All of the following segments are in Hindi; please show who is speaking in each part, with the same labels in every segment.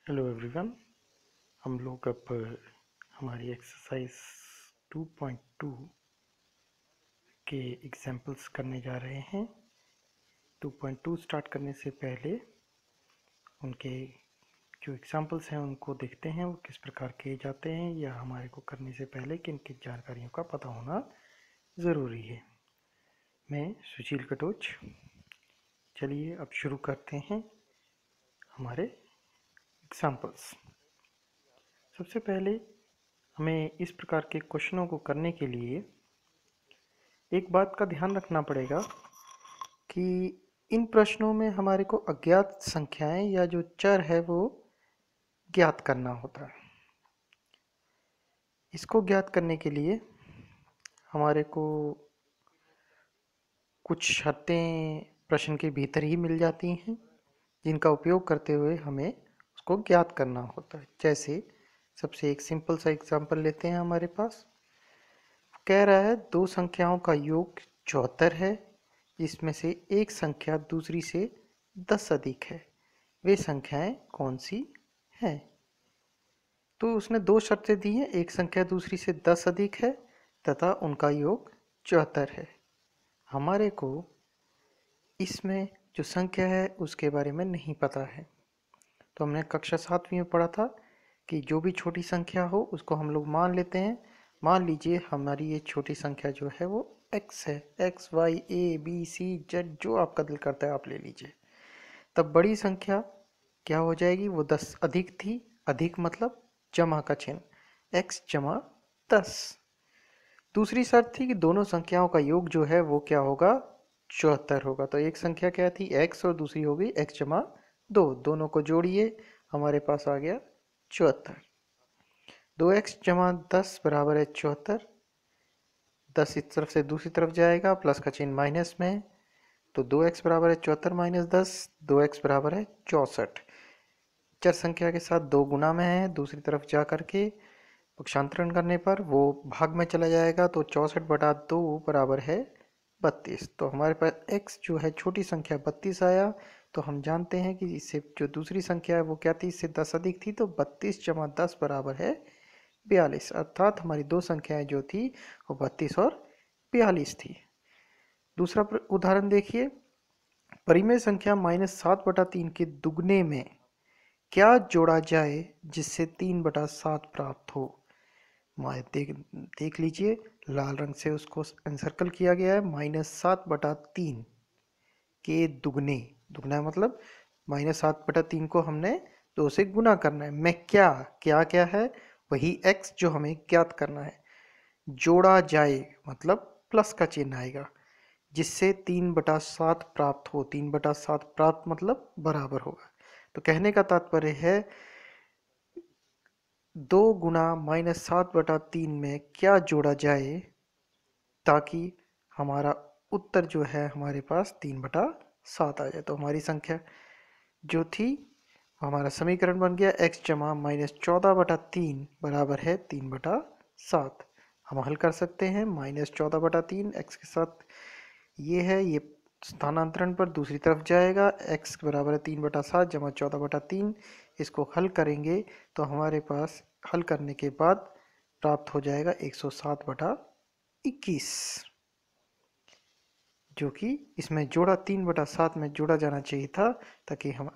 Speaker 1: Hello everyone. हम लोग अब हमारी एक्सरसाइज 2.2 के एग्जाम्पल्स करने जा रहे हैं। 2.2 स्टार्ट करने से पहले उनके जो एग्जाम्पल्स हैं उनको देखते हैं वो किस प्रकार किए जाते हैं, या हमारे को करने से पहले किन किन जानकारियों का पता होना ज़रूरी है। मैं सुशील कटोच। चलिए अब शुरू करते हैं हमारे एग्जाम्पल्स। सबसे पहले हमें इस प्रकार के क्वेश्चनों को करने के लिए एक बात का ध्यान रखना पड़ेगा कि इन प्रश्नों में हमारे को अज्ञात संख्याएं या जो चर है वो ज्ञात करना होता है। इसको ज्ञात करने के लिए हमारे को कुछ शर्तें प्रश्न के भीतर ही मिल जाती हैं, जिनका उपयोग करते हुए हमें उसको ज्ञात करना होता है। जैसे सबसे एक सिंपल सा एग्जांपल लेते हैं। हमारे पास कह रहा है दो संख्याओं का योग 74 है, जिसमें से एक संख्या दूसरी से 10 अधिक है। वे संख्याएं कौन सी हैं? तो उसने दो शर्तें दी हैं, एक संख्या दूसरी से 10 अधिक है तथा उनका योग 74 है। हमारे को इसमें जो संख्या है उसके बारे में नहीं पता है। तो हमने कक्षा 7वीं में पढ़ा था कि जो भी छोटी संख्या हो उसको हम लोग मान लेते हैं। मान लीजिए हमारी ये छोटी संख्या जो है वो x है, x y a b c z, जो आपका दिल करता है आप ले लीजिए। तब बड़ी संख्या क्या हो जाएगी? वो 10 अधिक थी, अधिक मतलब जमा का चिन्ह, x जमा 10। दूसरी शर्त थी कि दोनों संख्याओं का योग जो है वो क्या होगा? 74 होगा। तो एक संख्या क्या थी? x, और दूसरी होगी x जमा 2। दोनों को जोड़िए, हमारे पास आ गया 74। 2x जमा 10 बराबर है 74। 10 इस तरफ से दूसरी तरफ जाएगा, प्लस का चिन्ह माइनस में, तो 2x बराबर है 74 माइनस 10, 2x बराबर है 64। चर संख्या के साथ दो गुना में है, दूसरी तरफ जा करके पक्षांतरण करने पर वो भाग में चला जाएगा, तो 64/2 बराबर है 32। तो हमारे पास x जो है छोटी संख्या 32 आया। तो हम जानते हैं कि इससे जो दूसरी संख्या है वो क्या थी? इससे 10 अधिक थी, तो 32 जमा 10 बराबर है 42। अर्थात हमारी दो संख्याएं जो थी वो 32 और 42 थी। दूसरा उदाहरण देखिए। परिमेय संख्या -7/3 के दुगने में क्या जोड़ा जाए जिससे 3/7 प्राप्त हो? देख लीजिए, लाल रंग से उसको एनसर्कल किया गया है। -7/3 के दुगने, दुगना मतलब -7/3 को हमने 2 से गुना करना है। मैं क्या क्या क्या है? वही x जो हमें ज्ञात करना है। जोड़ा जाए मतलब प्लस का चिन्ह आएगा, जिससे 3/7 प्राप्त हो। 3/7 प्राप्त मतलब बराबर होगा। तो कहने का तात्पर्य है 2 गुना -7/3 में क्या जोड़ा जाए ताकि हमारा उत्तर जो है हमारे पास 3/7 आ जाए। तो हमारी संख्या जो थी, हमारा समीकरण बन गया x जमा -14/3 बराबर है 3/7। हम हल कर सकते हैं। -14/3 x के साथ ये है, ये स्थानांतरण पर दूसरी तरफ जाएगा। x बराबर है 3/7 जमा 14/3। इसको हल करेंगे तो हमारे पास हल करने के बाद प्राप्त हो जाएगा 107/21, जो कि इसमें जोड़ा 3/7 में जोड़ा जाना चाहिए था, ताकि हम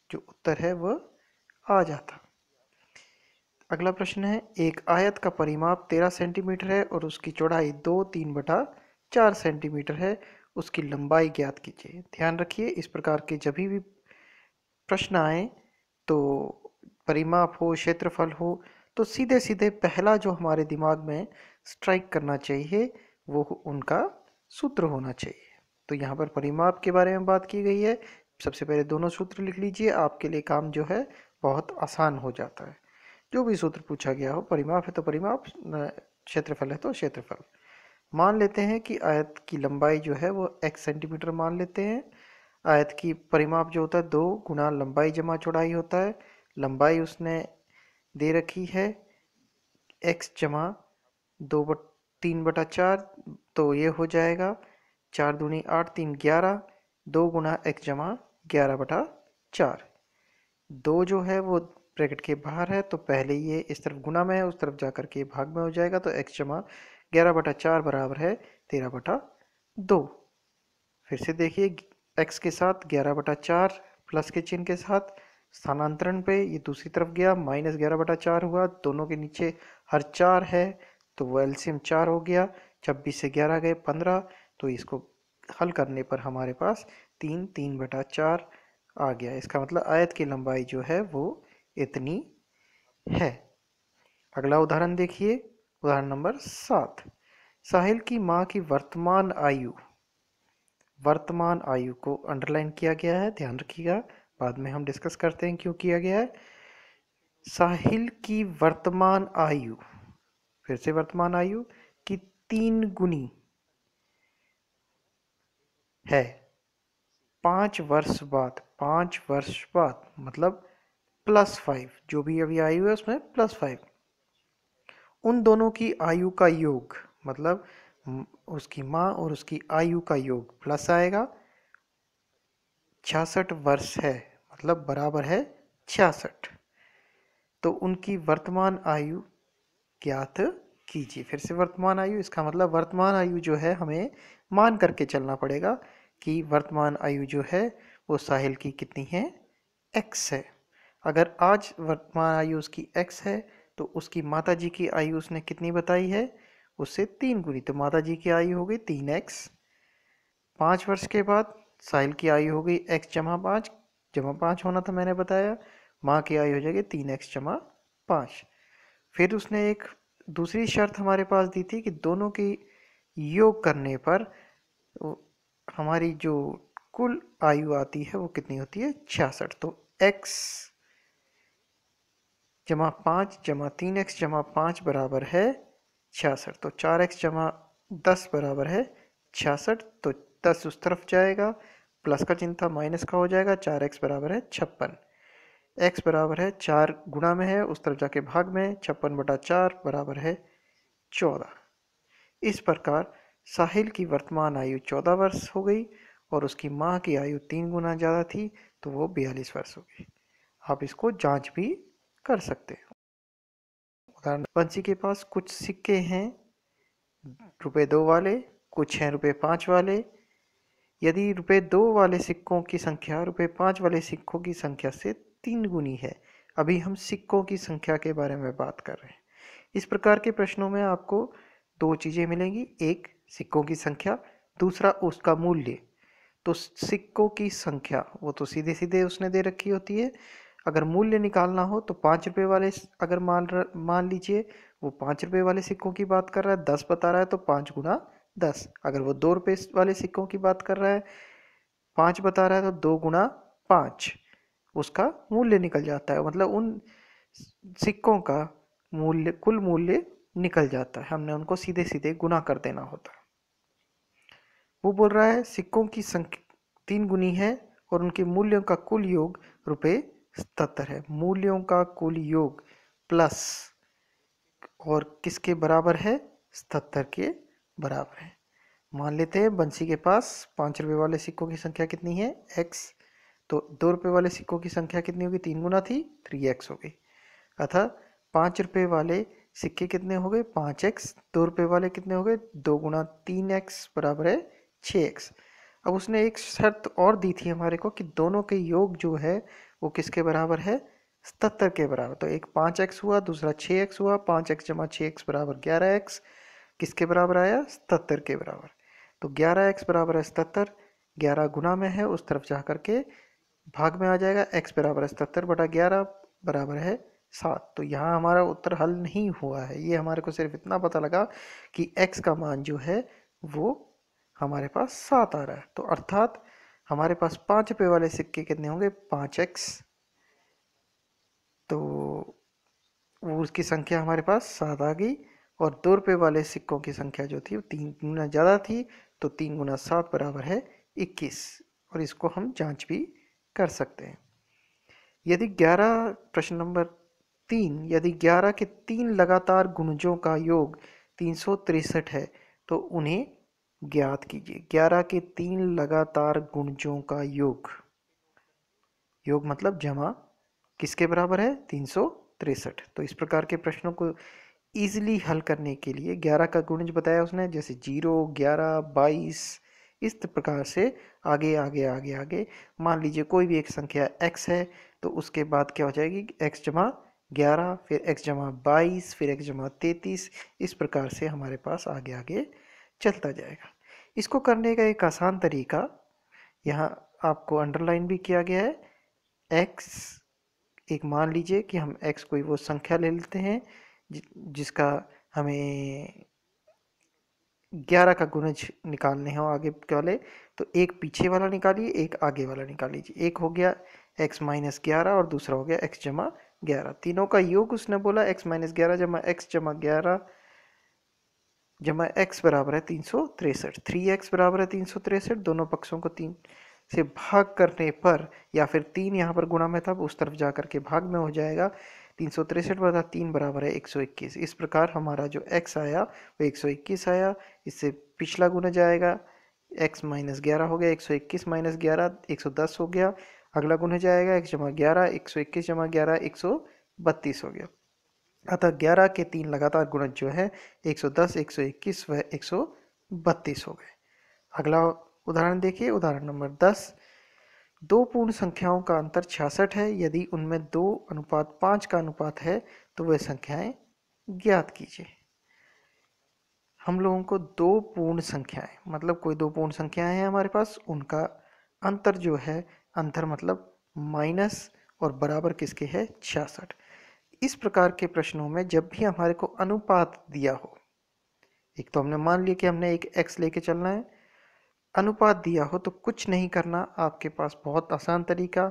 Speaker 1: जो उत्तर है वह आ जाता। अगला प्रश्न है, एक आयत का परिमाप 13 सेंटीमीटर है और उसकी चौड़ाई 2 3/4 सेंटीमीटर है। उसकी लंबाई ज्ञात कीजिए। ध्यान रखिए, इस प्रकार के जब भी प्रश्न आए तो परिमाप हो, क्षेत्रफल हो, तो सीधे सीधे पहला जो हमारे दिमाग में स्ट्राइक करना चाहिए वो उनका सूत्र होना चाहिए। तो यहाँ पर परिमाप के बारे में बात की गई है। सबसे पहले दोनों सूत्र लिख लीजिए, आपके लिए काम जो है बहुत आसान हो जाता है। जो भी सूत्र पूछा गया हो, परिमाप है तो परिमाप, क्षेत्रफल है तो क्षेत्रफल। मान लेते हैं कि आयत की लंबाई जो है वो x सेंटीमीटर मान लेते हैं। आयत की परिमाप जो होता है 2 गुना लंबाई जमा चौड़ाई होता है। लंबाई उसने दे रखी है x जमा 3/4, तो ये हो जाएगा 4 दूनी 8 3 11, 2 गुना x जमा 11/4। 2 जो है वो ब्रैकेट के बाहर है तो पहले ये इस तरफ गुना में है, उस तरफ जाकर के भाग में हो जाएगा। तो x जमा 11/4 बराबर है 13/2। फिर से देखिए x के साथ 11/4 प्लस के चिन्ह के साथ स्थानांतरण पे ये दूसरी तरफ गया, -11/4 हुआ। दोनों के नीचे हर 4 है तो वो एलसीएम 4 हो गया। 26 से 11 गए 15, तो इसको हल करने पर हमारे पास 3/4 आ गया। इसका मतलब आयत की लंबाई जो है वो इतनी है। अगला उदाहरण देखिए, उदाहरण नंबर 7। साहिल की माँ की वर्तमान आयु को अंडरलाइन किया गया है, ध्यान रखिएगा, बाद में हम डिस्कस करते हैं क्यों किया गया है। साहिल की वर्तमान आयु, फिर से वर्तमान आयु की 3 गुनी है 5 वर्ष बाद मतलब +5, जो भी अभी आयु है उसमें +5। उन दोनों की आयु का योग मतलब उसकी माँ और उसकी आयु का योग प्लस आएगा। 66 वर्ष है मतलब बराबर है 66। तो उनकी वर्तमान आयु ज्ञात कीजिए। फिर से वर्तमान आयु, इसका मतलब वर्तमान आयु जो है हमें मान करके चलना पड़ेगा कि वर्तमान आयु जो है वो साहिल की कितनी है, x है। अगर आज वर्तमान आयु उसकी x है तो उसकी माता जी की आयु उसने कितनी बताई है, उससे 3 गुनी। तो माता जी की आयु हो गई 3x। 5 वर्ष के बाद साहिल की आयु हो गई x जमा 5 होना था मैंने बताया। माँ की आयु हो जाएगी 3x जमा 5। फिर उसने एक दूसरी शर्त हमारे पास दी थी कि दोनों की योग करने पर हमारी जो कुल आयु आती है वो कितनी होती है, 66। तो x जमा 5 जमा 3x जमा 5 बराबर है 66। तो 4x जमा 10 बराबर है 66। तो 10 उस तरफ जाएगा, प्लस का चिन्ह था माइनस का हो जाएगा। 4x बराबर है 56। x बराबर है 4 गुणा में है, उस तरफ जाके भाग में, 56/4 बराबर है 14। इस प्रकार साहिल की वर्तमान आयु 14 वर्ष हो गई और उसकी माँ की आयु 3 गुना ज़्यादा थी तो वो 42 वर्ष हो गई। आप इसको जांच भी कर सकते हैं। उदाहरण, बंसी के पास कुछ सिक्के हैं ₹2 वाले, कुछ हैं ₹5 वाले। यदि ₹2 वाले सिक्कों की संख्या ₹5 वाले सिक्कों की संख्या से 3 गुनी है। अभी हम सिक्कों की संख्या के बारे में बात कर रहे हैं। इस प्रकार के प्रश्नों में आपको 2 चीज़ें मिलेंगी, एक सिक्कों की संख्या, दूसरा उसका मूल्य। तो सिक्कों की संख्या वो तो सीधे सीधे उसने दे रखी होती है। अगर मूल्य निकालना हो तो ₹5 वाले अगर मान लीजिए वो ₹5 वाले सिक्कों की बात कर रहा है, 10 बता रहा है तो 5 गुना 10। अगर वो ₹2 वाले सिक्कों की बात कर रहा है, 5 बता रहा है तो 2 गुना 5 उसका मूल्य निकल जाता है। मतलब उन सिक्कों का मूल्य, कुल मूल्य निकल जाता है। हमने उनको सीधे सीधे गुना कर देना होता है। वो बोल रहा है सिक्कों की संख्या 3 गुनी है और उनके मूल्यों का कुल योग ₹77 है। मूल्यों का कुल योग प्लस और किसके बराबर है, 77 के बराबर है। मान लेते हैं बंसी के पास ₹5 वाले सिक्कों की संख्या कितनी है, x। तो ₹2 वाले सिक्कों की संख्या कितनी होगी, 3 गुना थी, 3x हो गई। अतः ₹5 वाले सिक्के कितने हो गए, 5x। ₹2 वाले कितने हो गए, 2 गुना 3x बराबर है 6x। अब उसने एक शर्त और दी थी हमारे को कि दोनों के योग जो है वो किसके बराबर है, 77 के बराबर। तो एक 5x हुआ, दूसरा 6x हुआ। 5x जमा 6x बराबर 11x, किसके बराबर आया, 77 के बराबर। तो 11x बराबर है 77, 11 गुना में है, उस तरफ जा करके भाग में आ जाएगा। x बराबर है 77/11 बराबर है 7। तो यहाँ हमारा उत्तर हल नहीं हुआ है। ये हमारे को सिर्फ इतना पता लगा कि x का मान जो है वो हमारे पास 7 आ रहा है। तो अर्थात हमारे पास ₹5 वाले सिक्के कितने होंगे, 5x। तो वो उसकी संख्या हमारे पास 7 आ गई। और ₹2 वाले सिक्कों की संख्या जो थी वो 3 गुना ज़्यादा थी, तो 3 गुना 7 बराबर है 21। और इसको हम जांच भी कर सकते हैं। यदि 11, प्रश्न नंबर 3, यदि 11 के 3 लगातार गुणजों का योग 363 है तो उन्हें ज्ञात कीजिए। 11 के 3 लगातार गुणजों का योग, योग मतलब जमा किसके बराबर है? 363। तो इस प्रकार के प्रश्नों को इजीली हल करने के लिए 11 का गुणज बताया उसने, जैसे 0, 11, 22, इस प्रकार से आगे आगे आगे आगे। मान लीजिए कोई भी एक संख्या x है तो उसके बाद क्या हो जाएगी? x जमा 11, फिर x जमा 22, फिर x जमा 33, इस प्रकार से हमारे पास आगे आगे चलता जाएगा। इसको करने का एक आसान तरीका यहाँ आपको अंडरलाइन भी किया गया है। x, एक मान लीजिए कि हम x कोई वो संख्या ले लेते हैं जिसका हमें 11 का गुणज निकालने हो आगे वाले, तो एक पीछे वाला निकालिए, एक आगे वाला निकाल लीजिए। एक हो गया x माइनस 11 और दूसरा हो गया x जमा 11। तीनों का योग उसने बोला x माइनस 11 जमा x जमा 11 जमा x बराबर है 363। 3x बराबर है 363। दोनों पक्षों को 3 से भाग करने पर, या फिर 3 यहाँ पर गुणा में था उस तरफ जा करके भाग में हो जाएगा। 363 बटा 3 बराबर है 121। इस प्रकार हमारा जो x आया वो 121 आया। इससे पिछला गुना जाएगा, x माइनस 11 हो गया, 121 माइनस 11 110 हो गया। अगला गुना जाएगा x जमा 11, 121 जमा 11 132 हो गया। अतः 11 के 3 लगातार गुणज जो है 110, 121 व 132 हो गए। अगला उदाहरण देखिए, उदाहरण नंबर 10। दो पूर्ण संख्याओं का अंतर 66 है। यदि उनमें 2:5 का अनुपात है तो वह संख्याएं ज्ञात कीजिए। हम लोगों को दो पूर्ण संख्याएं, मतलब कोई दो पूर्ण संख्याएं हैं हमारे पास, उनका अंतर जो है, अंतर मतलब माइनस और बराबर किसके है? 66। इस प्रकार के प्रश्नों में जब भी हमारे को अनुपात दिया हो, एक तो हमने मान लिया कि हमने एक x लेके चलना है, अनुपात दिया हो तो कुछ नहीं करना, आपके पास बहुत आसान तरीका,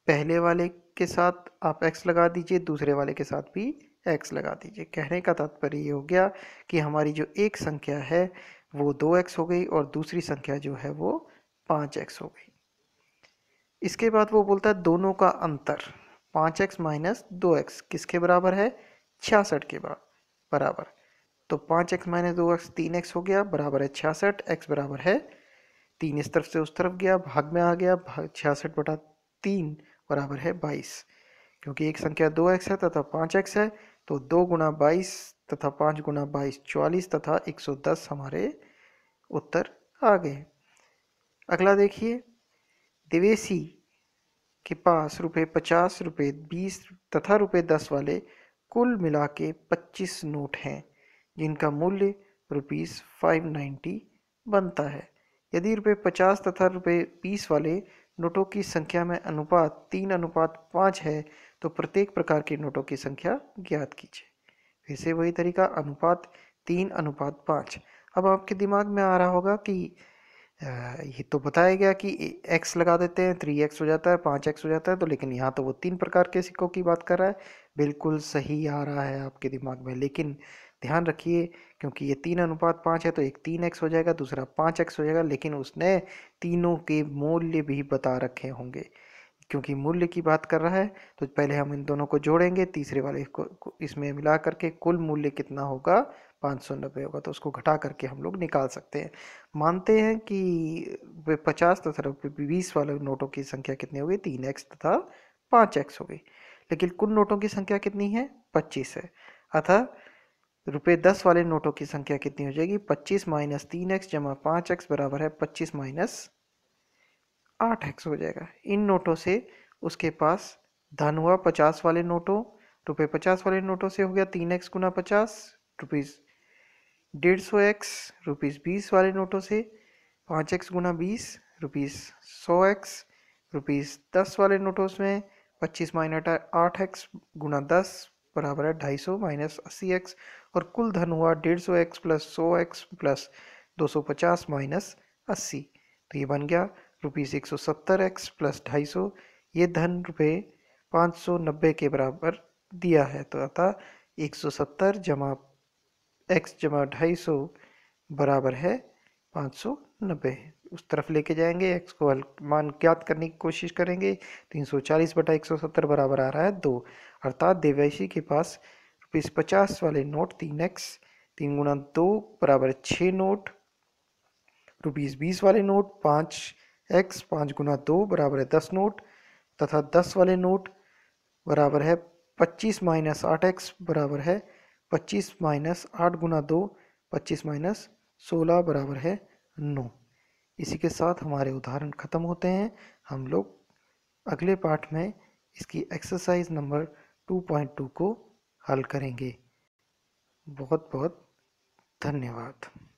Speaker 1: पहले वाले के साथ आप x लगा दीजिए, दूसरे वाले के साथ भी x लगा दीजिए। कहने का तात्पर्य ये हो गया कि हमारी जो एक संख्या है वो 2x हो गई और दूसरी संख्या जो है वो 5x हो गई। इसके बाद वो बोलता है दोनों का अंतर 5x माइनस 2x किसके बराबर है? 66 के बराबर। तो 5x माइनस 2x 3x हो गया, बराबर है 66। x बराबर है 3, इस तरफ से उस तरफ गया, भाग में आ गया, 66 बटा 3 बराबर है 22। क्योंकि एक संख्या 2x है तथा 5x है, तो 2 गुना 22 तथा 5 गुना 22 44 तथा 110 हमारे उत्तर आ गए। अगला देखिए, देवेशी के पास रुपये 50, रुपये 20 तथा रुपये 10 वाले कुल मिला के 25 नोट हैं जिनका मूल्य ₹590 बनता है। यदि रुपये 50 तथा रुपये 20 वाले नोटों की संख्या में अनुपात 3:5 है तो प्रत्येक प्रकार के नोटों की संख्या ज्ञात कीजिए। फिर से वही तरीका, अनुपात 3:5। अब आपके दिमाग में आ रहा होगा कि ये तो बताया गया कि x लगा देते हैं 3x हो जाता है, 5x हो जाता है, तो लेकिन यहाँ तो वो 3 प्रकार के सिक्कों की बात कर रहा है। बिल्कुल सही आ रहा है आपके दिमाग में, लेकिन ध्यान रखिए क्योंकि ये 3:5 है तो एक 3x हो जाएगा, दूसरा 5x हो जाएगा, लेकिन उसने तीनों के मूल्य भी बता रखे होंगे। क्योंकि मूल्य की बात कर रहा है तो पहले हम इन दोनों को जोड़ेंगे, तीसरे वाले को इसमें मिला करके कुल मूल्य कितना होगा? 590 होगा, तो उसको घटा करके हम लोग निकाल सकते हैं। मानते हैं कि 50 तथा 20 वाले नोटों की संख्या कितनी होगी? 3x तथा 5x हो गई। लेकिन कुल नोटों की संख्या कितनी है? 25 है। अतः रुपये 10 वाले नोटों की संख्या कितनी हो जाएगी? 25 माइनस 3x जमा 5x बराबर है 25 माइनस 8x हो जाएगा। इन नोटों से उसके पास धन हुआ 50 वाले नोटों, रुपये 50 वाले नोटों से हो गया 3x गुना 50, रुपीज़ 150x। रुपीज़ 20 वाले नोटों से 5x गुना 20, रुपीज़ 100x। रुपीज़ 10 वाले नोटों में 25 माइनस 8x गुना 10 बराबर है 250 माइनस 80x। और कुल धन हुआ 150x plus 100x plus 250 minus 80। तो ये बन गया रुपीज़ 170x प्लस 250। ये धन रुपये 590 के बराबर दिया है। तो अतः 170 जमा x जमा 250 बराबर है 590। उस तरफ लेके जाएंगे, x को मान ज्ञात करने की कोशिश करेंगे। 340 बटा 170 बराबर आ रहा है 2। अर्थात देवैशी के पास ₹50 वाले नोट 3x, 3 गुना 2 बराबर 6 नोट, रुपीज़ 20 वाले नोट 5x, 5 गुना 2 बराबर है 10 नोट, तथा 10 वाले नोट बराबर है 25 माइनस 8x बराबर है 25 माइनस 8 गुना 2, 25 माइनस 16 बराबर है 9। इसी के साथ हमारे उदाहरण ख़त्म होते हैं। हम लोग अगले पाठ में इसकी एक्सरसाइज नंबर 2.2 को हल करेंगे। बहुत बहुत धन्यवाद।